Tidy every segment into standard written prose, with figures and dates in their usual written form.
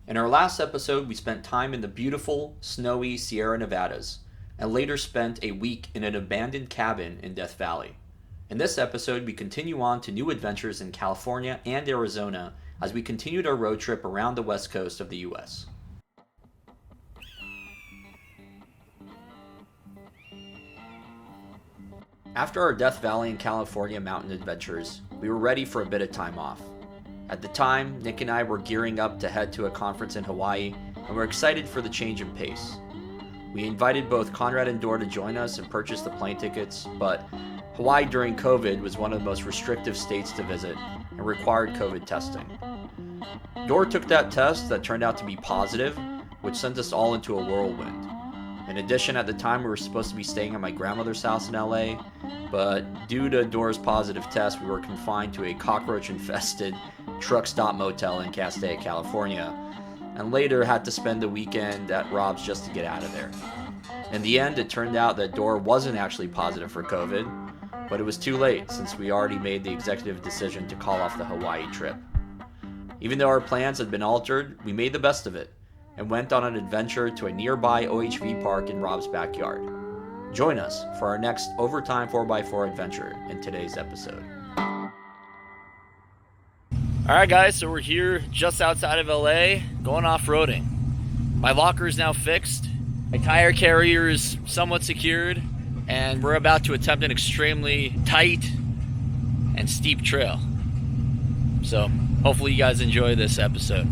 In our last episode, we spent time in the beautiful, snowy Sierra Nevadas, and later spent a week in an abandoned cabin in Death Valley. In this episode, we continue on to new adventures in California and Arizona as we continued our road trip around the west coast of the U.S. After our Death Valley and California mountain adventures, we were ready for a bit of time off. At the time, Nick and I were gearing up to head to a conference in Hawaii, and we're excited for the change in pace. We invited both Conrad and Dor to join us and purchase the plane tickets, but Hawaii during COVID was one of the most restrictive states to visit and required COVID testing. Dor took that test that turned out to be positive, which sent us all into a whirlwind. In addition, at the time we were supposed to be staying at my grandmother's house in LA, but due to Dor's positive test, we were confined to a cockroach-infested truck stop motel in Castaic, California, and later had to spend the weekend at Rob's just to get out of there. In the end, it turned out that Dor wasn't actually positive for COVID, but it was too late since we already made the executive decision to call off the Hawaii trip. Even though our plans had been altered, we made the best of it and went on an adventure to a nearby OHV park in Rob's backyard. Join us for our next Overtime 4x4 adventure in today's episode. Alright guys, so we're here just outside of LA, going off-roading. My locker is now fixed, my tire carrier is somewhat secured, and we're about to attempt an extremely tight and steep trail. So, hopefully you guys enjoy this episode.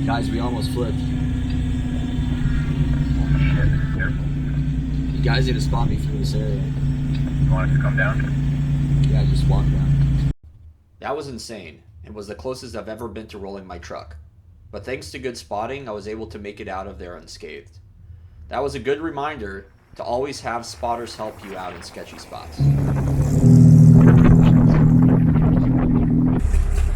Guys, we almost flipped. Careful. You guys need to spot me through this area. You want us to come down? Yeah, just walk down. That was insane, and was the closest I've ever been to rolling my truck. But thanks to good spotting, I was able to make it out of there unscathed. That was a good reminder to always have spotters help you out in sketchy spots.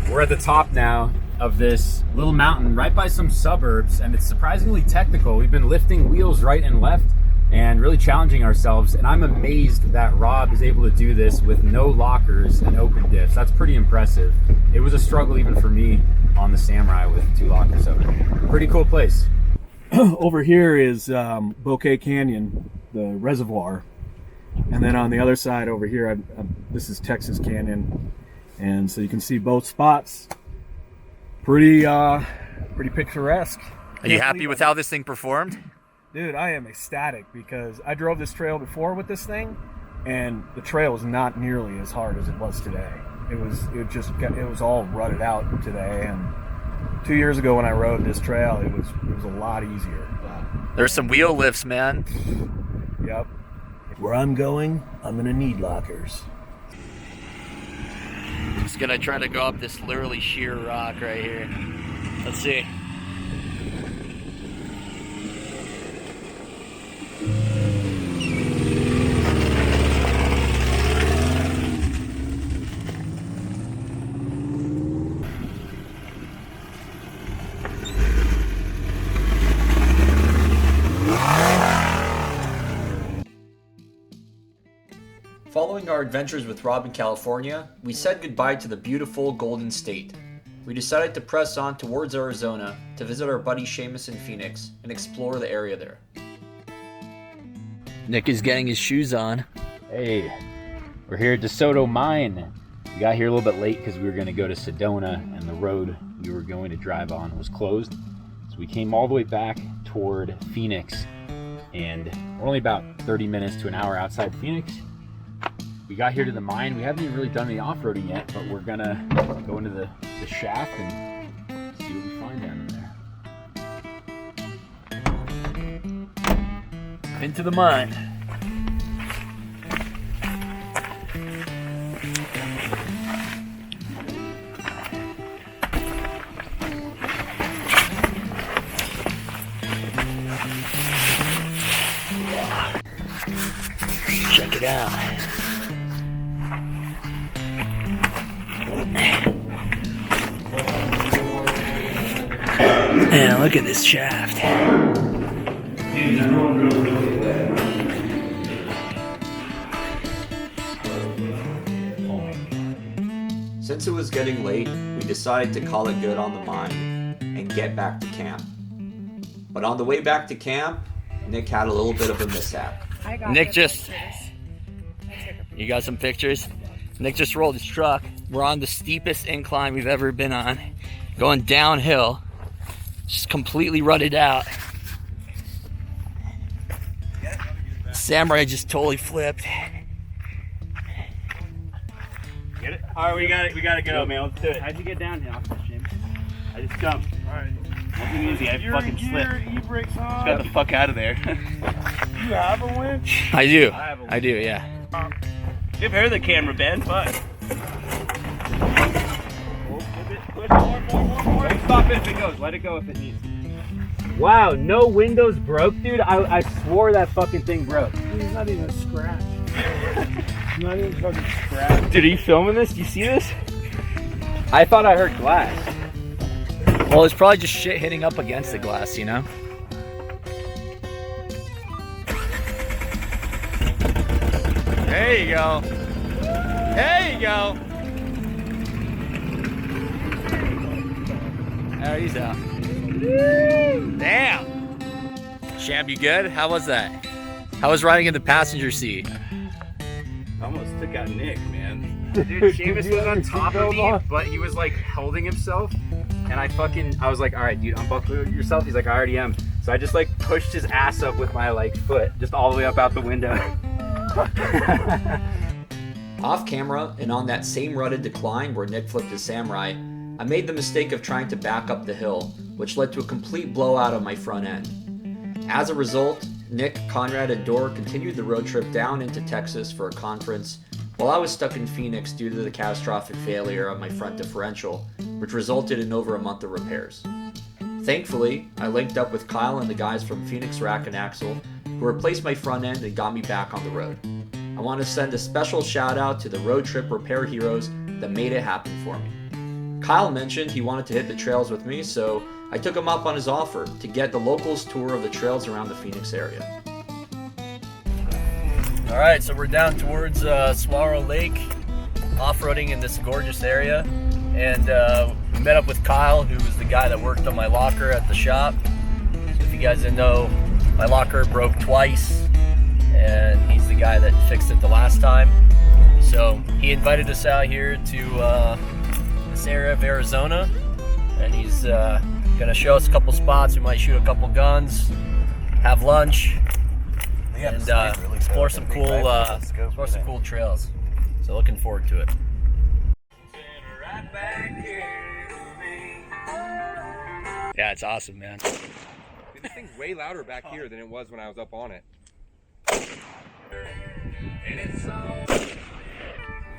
We're at the top now of this little mountain right by some suburbs, and it's surprisingly technical. We've been lifting wheels right and left and really challenging ourselves, and I'm amazed that Rob is able to do this with no lockers and open diffs. That's pretty impressive. It was a struggle even for me on the Samurai with 2 lockers, so pretty cool place. Over here is Bouquet Canyon, the reservoir, and then on the other side over here, this is Texas Canyon, and so you can see both spots. Pretty picturesque. Are you happy with how this thing performed? Dude, I am ecstatic because I drove this trail before with this thing, and the trail is not nearly as hard as it was today. It was all rutted out today, and 2 years ago when I rode this trail, it was a lot easier. There's some wheel lifts, man. Yep. Where I'm going, I'm gonna need lockers. Just gonna try to go up this literally sheer rock right here. Let's see. Following our adventures with Rob in California, we said goodbye to the beautiful Golden State. We decided to press on towards Arizona to visit our buddy Seamus in Phoenix and explore the area there. Nick is getting his shoes on. Hey, we're here at the Soto Mine. We got here a little bit late because we were going to go to Sedona, and the road we were going to drive on was closed. So we came all the way back toward Phoenix, and we're only about 30 minutes to an hour outside Phoenix. We got here to the mine. We haven't even really done any off-roading yet, but we're gonna go into the shaft and see what we find down in there. Into the mine. Check it out. Man, look at this shaft. Since it was getting late, we decided to call it good on the mine and get back to camp. But on the way back to camp, Nick had a little bit of a mishap. Nick just... You got some pictures? Nick just rolled his truck. We're on the steepest incline we've ever been on. Going downhill. Just completely rutted out. Samurai just totally flipped. Get it? All right, we gotta go, man. Let's do it. How'd you get downhill, Jim? I just jumped. All right. Nothing easy. I fucking slipped. E-brakes on. Just got the fuck out of there. You have a winch? I do. I have a winch. I do, yeah. Give her the camera, Ben. Fuck. Push more. Don't stop it if it goes. Let it go if it needs. Wow, no windows broke, dude. I swore that fucking thing broke. He's not even a scratch. Not even fucking scratch. Dude, are you filming this? Do you see this? I thought I heard glass. Well, it's probably just shit hitting up against the glass, you know? There you go. There you go. There he's out. Damn. Sham, you good? How was that? How was riding in the passenger seat? Almost took out Nick, man. Dude, Seamus was on top of me, but he was like holding himself. And I was like, all right, dude, unbuckle yourself. He's like, I already am. So I just like pushed his ass up with my like foot, just all the way up out the window. Off camera and on that same rutted decline where Nick flipped his Samurai, I made the mistake of trying to back up the hill, which led to a complete blowout of my front end. As a result, Nick, Conrad, and Dor continued the road trip down into Texas for a conference, while I was stuck in Phoenix due to the catastrophic failure of my front differential, which resulted in over a month of repairs. Thankfully, I linked up with Kyle and the guys from Phoenix Rack and Axle, who replaced my front end and got me back on the road. I want to send a special shout out to the road trip repair heroes that made it happen for me. Kyle mentioned he wanted to hit the trails with me, so I took him up on his offer to get the locals tour of the trails around the Phoenix area. All right, so we're down towards Swallow Lake, off-roading in this gorgeous area, and we met up with Kyle, who was the guy that worked on my locker at the shop. So if you guys didn't know, my locker broke twice, and he's the guy that fixed it the last time. So he invited us out here to this area of Arizona, and he's gonna show us a couple spots. We might shoot a couple guns, have lunch, and explore some cool trails. So looking forward to it. Yeah, it's awesome, man. Dude, this thing's way louder back here than it was when I was up on it.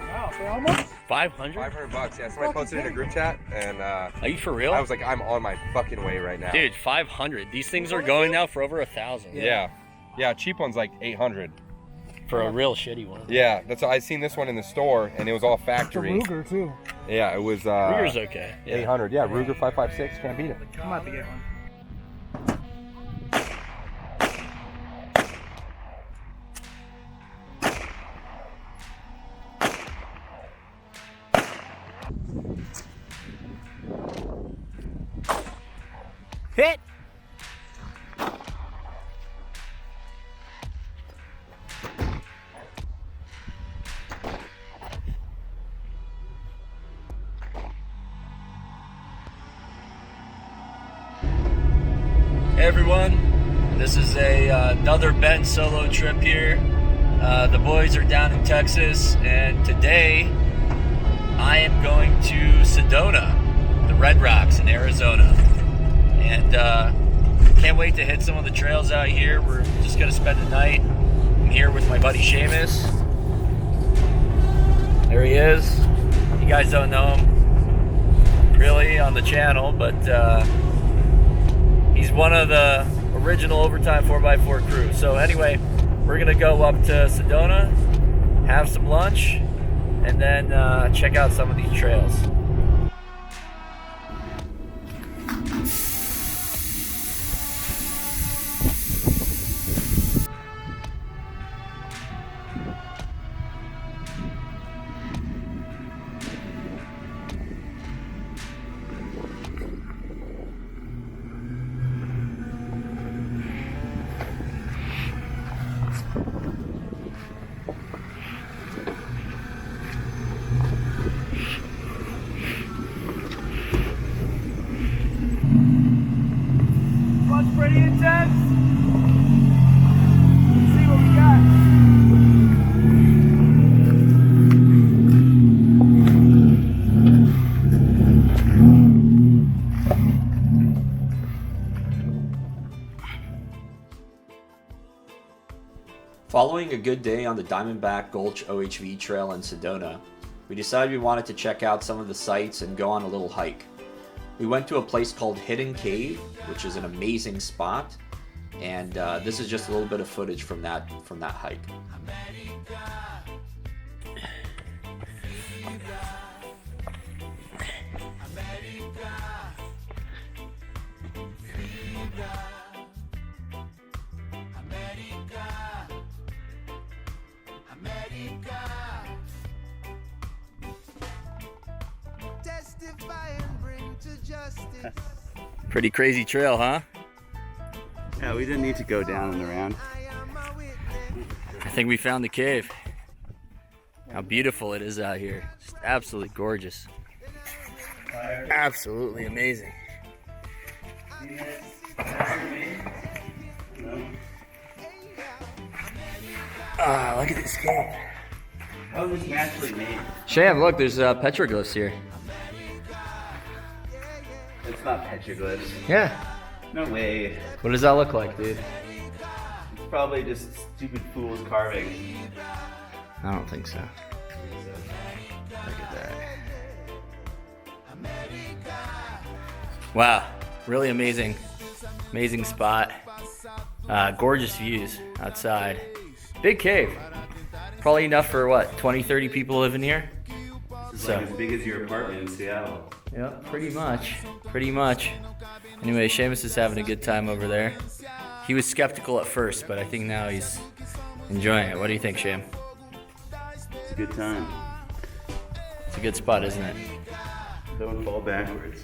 Wow, for how much? 500? $500, yeah. Somebody posted in a group chat, and Are you for real? I was like, I'm on my fucking way right now. Dude, 500. These things are going now for over 1,000. Yeah. Yeah, cheap one's like 800. For a real shitty one. Yeah, that's I seen this one in the store, and it was all factory. Ruger too. Yeah, it was Ruger's okay. Yeah. 800. Yeah, Ruger 5.56, can't beat it. I'm about to get one. Hit! Hey everyone, this is another Ben solo trip here. The boys are down in Texas, and today I am going to Sedona, the Red Rocks in Arizona. And Can't wait to hit some of the trails out here. We're just gonna spend the night. I'm here with my buddy Seamus. There he is. You guys don't know him really on the channel, but he's one of the original Overtime 4x4 crew. So anyway, we're gonna go up to Sedona, have some lunch, and then check out some of these trails. Run's pretty intense. Let's see what we got. Following a good day on the Diamondback Gulch OHV trail in Sedona, we decided we wanted to check out some of the sights and go on a little hike. We went to a place called Hidden Cave, which is an amazing spot, and this is just a little bit of footage from that hike. Pretty crazy trail, huh? Yeah, we didn't need to go down and around. I think we found the cave. How beautiful it is out here. Just absolutely gorgeous. Absolutely amazing. Ah, look at this cave. How was this naturally made? Sham, look, there's petroglyphs here. It's not petroglyphs. Yeah. No way. What does that look like, dude? It's probably just stupid fools carving. I don't think so. Look at that. Wow, really amazing spot. Gorgeous views outside. Big cave. Probably enough for what, 20, 30 people living here? It's like as big as your apartment in Seattle. Yeah, pretty much. Anyway, Seamus is having a good time over there. He was skeptical at first, but I think now he's enjoying it. What do you think, Sham? It's a good time. It's a good spot, isn't it? Don't fall backwards.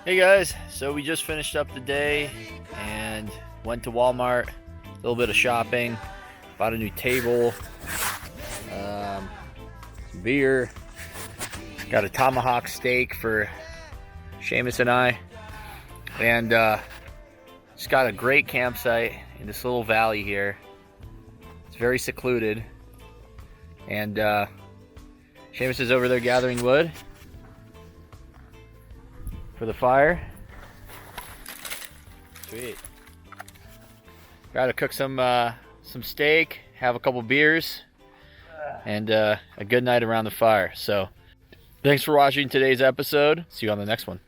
Hey guys, so we just finished up the day and went to Walmart, a little bit of shopping, bought a new table, some beer, got a tomahawk steak for Seamus and I, and just got a great campsite in this little valley here. It's very secluded, and Seamus is over there gathering wood for the fire. Sweet. Got to cook some steak, have a couple beers, and a good night around the fire. So thanks for watching today's episode. See you on the next one.